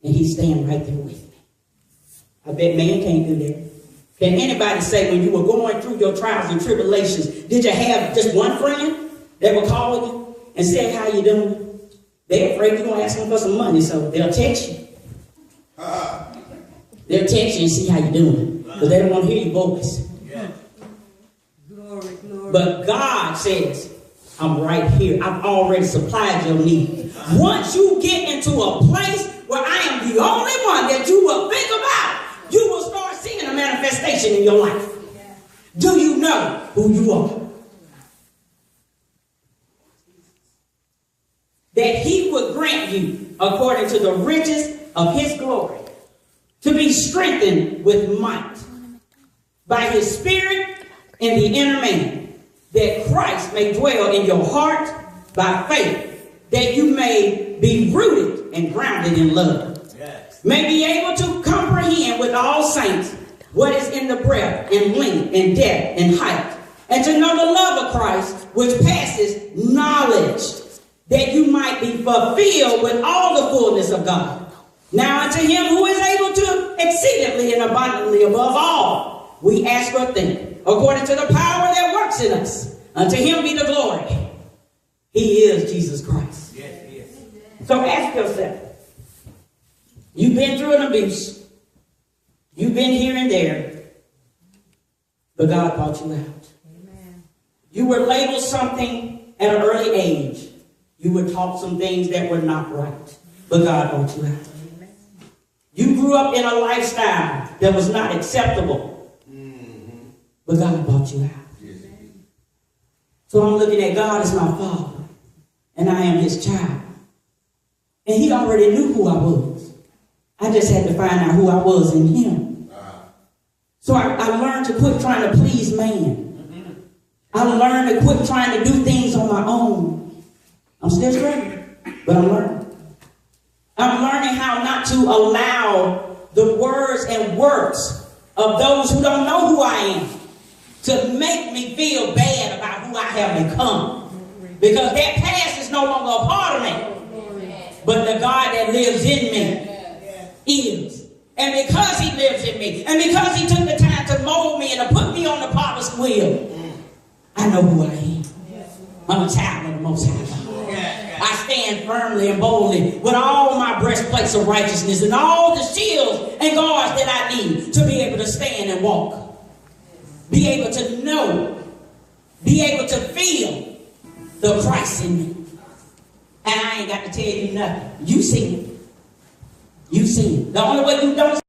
And he's staying right there with me. I bet man can't do that. Can anybody say when you were going through your trials and tribulations, did you have just one friend that would call you and say, how you doing? They're afraid you're going to ask them for some money, so they'll text you. They'll text you and see how you're doing. But they don't want to hear your voice. But God says, I'm right here. I've already supplied your need. Once you get into a place where I am the only one that you will think about, you will start seeing a manifestation in your life. Do you know who you are? That he would grant you, according to the riches of his glory, to be strengthened with might by his spirit in the inner man, that Christ may dwell in your heart by faith, that you may be rooted and grounded in love, may be able to comprehend with all saints what is in the breadth and length and depth and height, and to know the love of Christ, which passes knowledge, that you might be fulfilled with all the fullness of God. Now unto him who is able to exceedingly and abundantly above all we ask or think, according to the power that works in us, unto him be the glory. He is Jesus Christ. Yes, he is. So ask yourself, you've been through an abuse. You've been here and there. But God brought you out. Amen. You were labeled something at an early age. You were taught some things that were not right. But God brought you out. Amen. You grew up in a lifestyle that was not acceptable. But God brought you out. So I'm looking at God as my father. And I am his child. And he already knew who I was. I just had to find out who I was in him. So I learned to quit trying to please man. I learned to quit trying to do things on my own. I'm still struggling, but I'm learning. I'm learning how not to allow the words and works of those who don't know who I am to make me feel bad about who I have become. Because that past is no longer a part of me. But the God that lives in me is. And because he lives in me, and because he took the time to mold me and to put me on the potter's wheel, I know who I am. I'm a child of the Most High God. I stand firmly and boldly with all my breastplates of righteousness and all the shields and guards that I need to be able to stand and walk. Be able to know, be able to feel the Christ in me. And I ain't got to tell you nothing. You see it. You see it. The only way you don't